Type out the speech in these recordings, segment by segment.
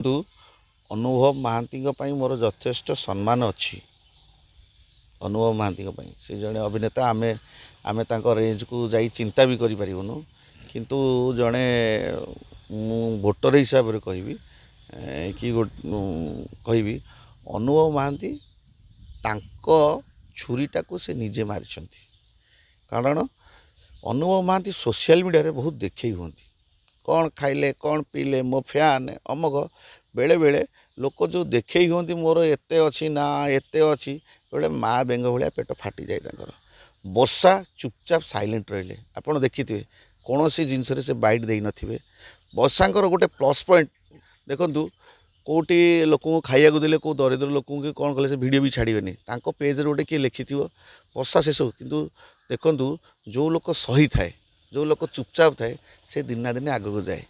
କିନ୍ତୁ ଅନୁଭବ ମହାନ୍ତିଙ୍କ ପାଇଁ ମୋର ଯଥେଷ୍ଟ ସମ୍ମାନ ଅଛି। ଅନୁଭବ ମହାନ୍ତିଙ୍କ ପାଇଁ ସେ ଜଣେ ଅଭିନେତା। ଆମେ ତାଙ୍କ ରେଞ୍ଜକୁ ଯାଇ ଚିନ୍ତା ବି କରିପାରିବୁନୁ। କିନ୍ତୁ ଜଣେ ମୁଁ ଭୋଟର ହିସାବରେ କହିବି କହିବି ଅନୁଭବ ମହାନ୍ତି ତାଙ୍କ ଛୁରୀଟାକୁ ସେ ନିଜେ ମାରିଛନ୍ତି। କାରଣ ଅନୁଭବ ମହାନ୍ତି ସୋସିଆଲ ମିଡ଼ିଆରେ ବହୁତ ଦେଖେଇ ହୁଅନ୍ତି, କ'ଣ ଖାଇଲେ କ'ଣ ପିଇଲେ ମୋ ଫ୍ୟାନ୍ ଅମକ। ବେଳେବେଳେ ଲୋକ ଯେଉଁ ଦେଖେଇ ହୁଅନ୍ତି ମୋର ଏତେ ଅଛି ନା ଏତେ ଅଛି, ବେଳେ ମା ବେଙ୍ଗ ଭଳିଆ ପେଟ ଫାଟିଯାଏ ତାଙ୍କର। ବର୍ଷା ଚୁପଚାପ ସାଇଲେଣ୍ଟ ରହିଲେ ଆପଣ ଦେଖିଥିବେ, କୌଣସି ଜିନିଷରେ ସେ ବାଇଟ୍ ଦେଇନଥିବେ। ବର୍ଷାଙ୍କର ଗୋଟେ ପ୍ଲସ୍ ପଏଣ୍ଟ ଦେଖନ୍ତୁ, କେଉଁଠି ଲୋକଙ୍କୁ ଖାଇବାକୁ ଦେଲେ କେଉଁ ଦରିଦ୍ର ଲୋକଙ୍କୁ କି କ'ଣ କଲେ ସେ ଭିଡ଼ିଓ ବି ଛାଡ଼ିବେନି। ତାଙ୍କ ପେଜ୍ରେ ଗୋଟେ କିଏ ଲେଖିଥିବ ବର୍ଷା ସେସବୁ। କିନ୍ତୁ ଦେଖନ୍ତୁ, ଯେଉଁ ଲୋକ ସହିଥାଏ, ଯେଉଁ ଲୋକ ଚୁପଚାପ ଥାଏ, ସେ ଦିନା ଦିନେ ଆଗକୁ ଯାଏ।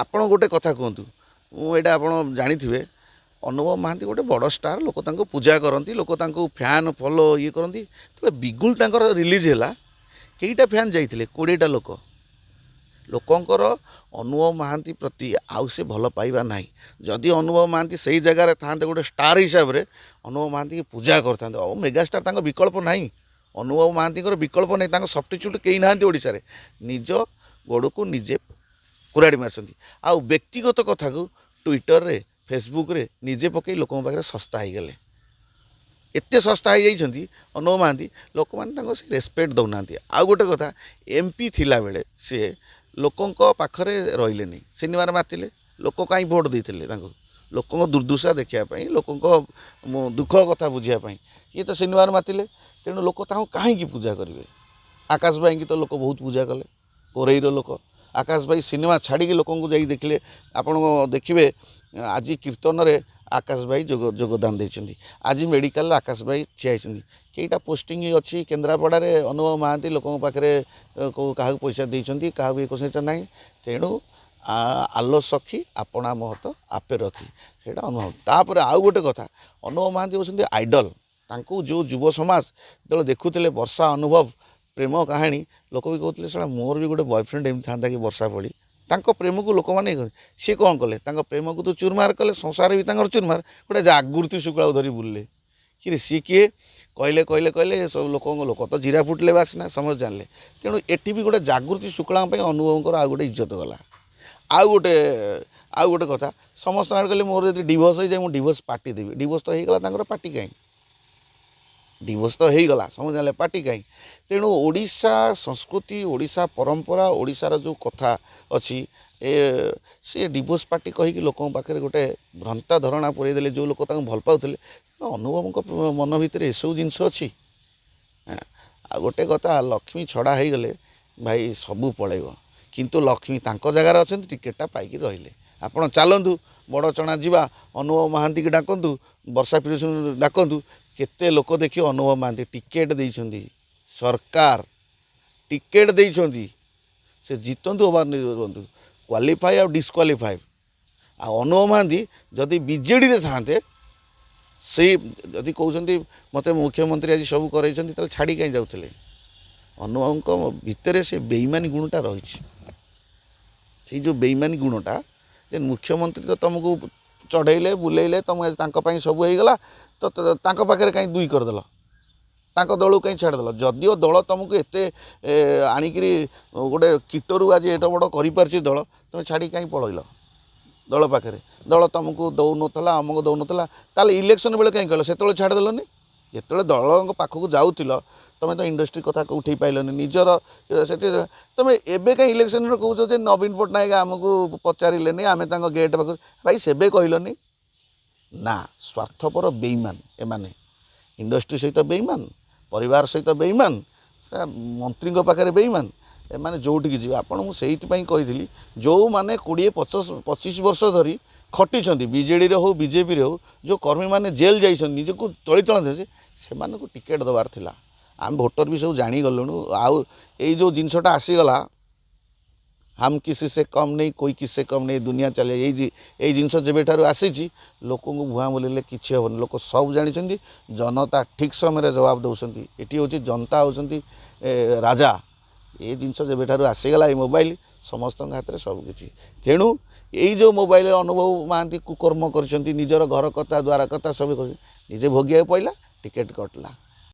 ଆପଣ ଗୋଟେ କଥା କୁହନ୍ତୁ, ମୁଁ ଏଇଟା ଆପଣ ଜାଣିଥିବେ, ଅନୁଭବ ମହାନ୍ତି ଗୋଟେ ବଡ଼ ଷ୍ଟାର୍, ଲୋକ ତାଙ୍କୁ ପୂଜା କରନ୍ତି, ଲୋକ ତାଙ୍କୁ ଫ୍ୟାନ୍ ଫଲୋ ଇଏ କରନ୍ତି। ଯେତେବେଳେ ବିଗୁଲ ତାଙ୍କର ରିଲିଜ୍ ହେଲା, କେଇଟା ଫ୍ୟାନ୍ ଯାଇଥିଲେ? 20ଟା ଲୋକ। ଲୋକଙ୍କର ଅନୁଭବ ମହାନ୍ତି ପ୍ରତି ଆଉ ସେ ଭଲ ପାଇବା ନାହିଁ। ଯଦି ଅନୁଭବ ମହାନ୍ତି ସେଇ ଜାଗାରେ ଥାନ୍ତେ ଗୋଟେ ଷ୍ଟାର୍ ହିସାବରେ, ଅନୁଭବ ମହାନ୍ତିକି ପୂଜା କରିଥାନ୍ତେ। ଆଉ ମେଗାଷ୍ଟାର୍ ତାଙ୍କ ବିକଳ୍ପ ନାହିଁ। ଅନୁଭବ ମହାନ୍ତିଙ୍କର ବିକଳ୍ପ ନାହିଁ, ତାଙ୍କ ସବଷ୍ଟିଚ୍ୟୁଟ୍ କେହି ନାହାନ୍ତି ଓଡ଼ିଶାରେ। ନିଜ ଗୋଡ଼କୁ ନିଜେ କୁରାଡ଼ି ମାରିଛନ୍ତି। ଆଉ ବ୍ୟକ୍ତିଗତ କଥାକୁ ଟ୍ୱିଟରରେ ଫେସବୁକ୍ରେ ନିଜେ ପକାଇ ଲୋକଙ୍କ ପାଖରେ ଶସ୍ତା ହେଇଗଲେ। ଏତେ ଶସ୍ତା ହେଇଯାଇଛନ୍ତି ଅନୁଭବ ମହାନ୍ତି, ଲୋକମାନେ ତାଙ୍କୁ ସେ ରେସପେକ୍ଟ ଦେଉନାହାନ୍ତି। ଆଉ ଗୋଟେ କଥା, MP ଥିଲାବେଳେ ସିଏ ଲୋକଙ୍କ ପାଖରେ ରହିଲେନି, ସିନେମାରେ ମାତିଲେ। ଲୋକ କାହିଁ ଭୋଟ୍ ଦେଇଥିଲେ ତାଙ୍କୁ? ଲୋକଙ୍କ ଦୁର୍ଦ୍ଦଶା ଦେଖିବା ପାଇଁ, ଲୋକଙ୍କ ଦୁଃଖ କଥା ବୁଝିବା ପାଇଁ। ଇଏ ତ ସିନେମାରେ ମାତିଲେ, ତେଣୁ ଲୋକ ତାଙ୍କୁ କାହିଁକି ପୂଜା କରିବେ? ଆକାଶ ଭାଇଙ୍କି ତ ଲୋକ ବହୁତ ପୂଜା କଲେ, କୋରେଇର ଲୋକ। ଆକାଶ ଭାଇ ସିନେମା ଛାଡ଼ିକି ଲୋକଙ୍କୁ ଯାଇ ଦେଖିଲେ। ଆପଣ ଦେଖିବେ ଆଜି କୀର୍ତ୍ତନରେ ଆକାଶ ଭାଇ ଯୋଗଦାନ ଦେଇଛନ୍ତି। ଆଜି ମେଡ଼ିକାଲରେ ଆକାଶ ଭାଇ ଠିଆ ହେଇଛନ୍ତି। କେଇଟା ପୋଷ୍ଟିଂ ଅଛି କେନ୍ଦ୍ରାପଡ଼ାରେ ଅନୁଭବ ମହାନ୍ତି ଲୋକଙ୍କ ପାଖରେ କାହାକୁ ପଇସା ଦେଇଛନ୍ତି, କାହାକୁ ଇଏ ସେଇଟା ନାହିଁ। ତେଣୁ ଆଲୋ ସଖୀ ଆପଣା ମହତ ଆପେ ରଖି, ସେଇଟା ଅନୁଭବ। ତାପରେ ଆଉ ଗୋଟେ କଥା, ଅନୁଭବ ମହାନ୍ତି ହେଉଛନ୍ତି ଆଇଡ଼ଲ୍। ତାଙ୍କୁ ଯେଉଁ ଯୁବ ସମାଜ ଯେତେବେଳେ ଦେଖୁଥିଲେ ବର୍ଷା ଅନୁଭବ ପ୍ରେମ କାହାଣୀ, ଲୋକ ବି କହୁଥିଲେ ସେଟା ମୋର ବି ଗୋଟେ ବୟଫ୍ରେଣ୍ଡ ଏମିତି ଥାନ୍ତା କି ବର୍ଷା ଭଳି। ତାଙ୍କ ପ୍ରେମକୁ ଲୋକମାନେ ସିଏ କ'ଣ କଲେ? ତାଙ୍କ ପ୍ରେମକୁ ତ ଚୁରମାର କଲେ, ସଂସାର ବି ତାଙ୍କର ଚୁରମାର। ଗୋଟେ ଜାଗୃତି ଶୁକ୍ଳାକୁ ଧରି ବୁଲିଲେ। କିରେ ସିଏ କିଏ? କହିଲେ ସବୁ ଲୋକ ତ ଜିରା ଫୁଟିଲେ ବାସିନା ସମସ୍ତେ ଜାଣିଲେ। ତେଣୁ ଏଠି ବି ଗୋଟେ ଜାଗୃତି ଶୁକ୍ଳାଙ୍କ ପାଇଁ ଅନୁଭବଙ୍କର ଆଉ ଗୋଟେ ଇଜ୍ଜତ ଗଲା। ଆଉ ଗୋଟେ କଥା, ସମସ୍ତଙ୍କ ଆଡ଼େ କହିଲେ ମୋର ଯଦି ଡିଭୋର୍ସ ହେଇଯାଏ ମୁଁ ଡିଭୋର୍ସ ପାର୍ଟି ଦେବି। ଡିଭୋର୍ସ ତ ହେଇଗଲା, ତାଙ୍କର ପାର୍ଟି କାହିଁ? ଡିଭୋର୍ସ ତ ହେଇଗଲା, ସମସ୍ତେ ଜାଣିଲେ, ପାର୍ଟି କାହିଁ? ତେଣୁ ଓଡ଼ିଶା ସଂସ୍କୃତି, ଓଡ଼ିଶା ପରମ୍ପରା, ଓଡ଼ିଶାର ଯେଉଁ କଥା ଅଛି, ସେ ଡିଭୋର୍ସ ପାର୍ଟି କହିକି ଲୋକଙ୍କ ପାଖରେ ଗୋଟେ ଭ୍ରାନ୍ତ ଧାରଣା ପୁରେଇ ଦେଲେ। ଯେଉଁ ଲୋକ ତାଙ୍କୁ ଭଲ ପାଉଥିଲେ, ଅନୁଭବଙ୍କ ମନ ଭିତରେ ଏସବୁ ଜିନିଷ ଅଛି। ଆଉ ଗୋଟେ କଥା, ଲକ୍ଷ୍ମୀ ଛଡ଼ା ହେଇଗଲେ ଭାଇ ସବୁ ପଳେଇବ। କିନ୍ତୁ ଲକ୍ଷ୍ମୀ ତାଙ୍କ ଜାଗାରେ ଅଛନ୍ତି, ଟିକେଟ୍ଟା ପାଇକି ରହିଲେ। ଆପଣ ଚାଲନ୍ତୁ ବଡ଼ଚଣା ଯିବା, ଅନୁଭବ ମହାନ୍ତିକି ଡାକନ୍ତୁ, ବର୍ଷା ପ୍ରିୟଦର୍ଶିନୀକୁ ଡାକନ୍ତୁ। କେତେ ଲୋକ ଦେଖିବ ଅନୁଭବ ମହାନ୍ତି ଟିକେଟ୍ ଦେଇଛନ୍ତି, ସରକାର ଟିକେଟ୍ ଦେଇଛନ୍ତି। ସେ ଜିତନ୍ତୁ ଅବା ରୁହନ୍ତୁ, କ୍ୱାଲିଫାଏ ଆଉ ଡିସ୍କ୍ୱାଲିଫାଏ। ଆଉ ଅନୁଭବ ମହାନ୍ତି ଯଦି ବିଜେଡ଼ିରେ ଥାନ୍ତେ, ସେଇ ଯଦି କହୁଛନ୍ତି ମୋତେ ମୁଖ୍ୟମନ୍ତ୍ରୀ ଆଜି ସବୁ କରାଇଛନ୍ତି, ତାହେଲେ ଛାଡ଼ି କାହିଁ ଯାଉଥିଲେ? ଅନୁଭବଙ୍କ ଭିତରେ ସେ ବେଇମାନି ଗୁଣଟା ରହିଛି। ସେଇ ଯେଉଁ ବେଇମାନି ଗୁଣଟା, ଯେ ମୁଖ୍ୟମନ୍ତ୍ରୀ ତ ତୁମକୁ ଚଢ଼େଇଲେ ବୁଲେଇଲେ, ତୁମେ ତାଙ୍କ ପାଇଁ ସବୁ ହେଇଗଲା, ତ ତାଙ୍କ ପାଖରେ କାହିଁ ଦୁଇ କରିଦେଲ? ତାଙ୍କ ଦଳକୁ କାହିଁ ଛାଡ଼ିଦେଲ? ଯଦିଓ ଦଳ ତୁମକୁ ଏତେ ଆଣିକିରି ଗୋଟେ କୀଟରୁ ଆଜି ଏତେ ବଡ଼ କରିପାରୁଛି ଦଳ, ତୁମେ ଛାଡ଼ିକି କାହିଁ ପଳେଇଲ ଦଳ ପାଖରେ? ଦଳ ତୁମକୁ ଦେଉନଥିଲା, ଅମକ ଦେଉନଥିଲା, ତାହେଲେ ଇଲେକ୍ସନ୍ ବେଳେ କାହିଁ କହିଲ? ସେତେବେଳେ ଛାଡ଼ିଦେଲନି। ଯେତେବେଳେ ଦଳଙ୍କ ପାଖକୁ ଯାଉଥିଲ, ତୁମେ ତ ଇଣ୍ଡଷ୍ଟ୍ରି କଥା ଉଠେଇ ପାଇଲନି, ନିଜର ସେଠି ତୁମେ ଏବେ କାହିଁ ଇଲେକ୍ସନ୍ରେ କହୁଛ ଯେ ନବୀନ ପଟ୍ଟନାୟକ ଆମକୁ ପଚାରିଲେନି, ଆମେ ତାଙ୍କ ଗେଟ୍ ପାଖରୁ? ଭାଇ ସେବେ କହିଲନି ନା? ସ୍ୱାର୍ଥପର ବେଇମାନ ଏମାନେ, ଇଣ୍ଡଷ୍ଟ୍ରି ସହିତ ବେଇମାନ, ପରିବାର ସହିତ ବେଇମାନ, ମନ୍ତ୍ରୀଙ୍କ ପାଖରେ ବେଇମାନ। ଏମାନେ ଯେଉଁଠିକି ଯିବେ। ଆପଣ ମୁଁ ସେଇଥିପାଇଁ କହିଥିଲି, ଯେଉଁମାନେ 20-25 ବର୍ଷ ଧରି ଖଟିଛନ୍ତି, ବିଜେଡ଼ିରେ ହେଉ ବିଜେପିରେ ହେଉ, ଯେଉଁ କର୍ମୀମାନେ ଜେଲ୍ ଯାଇଛନ୍ତି, ନିଜକୁ ତଳିତଳା ଦେଇଛନ୍ତି, ସେମାନଙ୍କୁ ଟିକେଟ୍ ଦେବାର ଥିଲା। ଆମେ ଭୋଟର ବି ସବୁ ଜାଣିଗଲୁଣୁ। ଆଉ ଏଇ ଯେଉଁ ଜିନିଷଟା ଆସିଗଲା, ହାମ୍ କିସି ସେ କମ୍ ନେଇ କୋଇ କିସେ କମ୍ ନେଇ ଦୁନିଆ ଚାଲେ, ଏଇ ଜିନିଷ ଯେବେଠାରୁ ଆସିଛି, ଲୋକଙ୍କୁ ଭୁଆଁ ବୁଲିଲେ କିଛି ହେବନି। ଲୋକ ସବୁ ଜାଣିଛନ୍ତି, ଜନତା ଠିକ୍ ସମୟରେ ଜବାବ ଦେଉଛନ୍ତି। ଏଠି ହେଉଛି ଜନତା ହେଉଛନ୍ତି ରାଜା। ଏ ଜିନିଷ ଯେବେଠାରୁ ଆସିଗଲା, ଏଇ ମୋବାଇଲ ସମସ୍ତଙ୍କ ହାତରେ ସବୁକିଛି। ତେଣୁ ଏଇ ଯେଉଁ ମୋବାଇଲରେ ଅନୁଭବ ମହାନ୍ତି କୁକର୍ମ କରିଛନ୍ତି ନିଜର ଘର କଥା ଦ୍ୱାର କଥା ସବୁ କରିଛନ୍ତି ନିଜେ ଭୋଗିବାକୁ ପଡ଼ିଲା ଟିକେଟ୍ କଟିଲା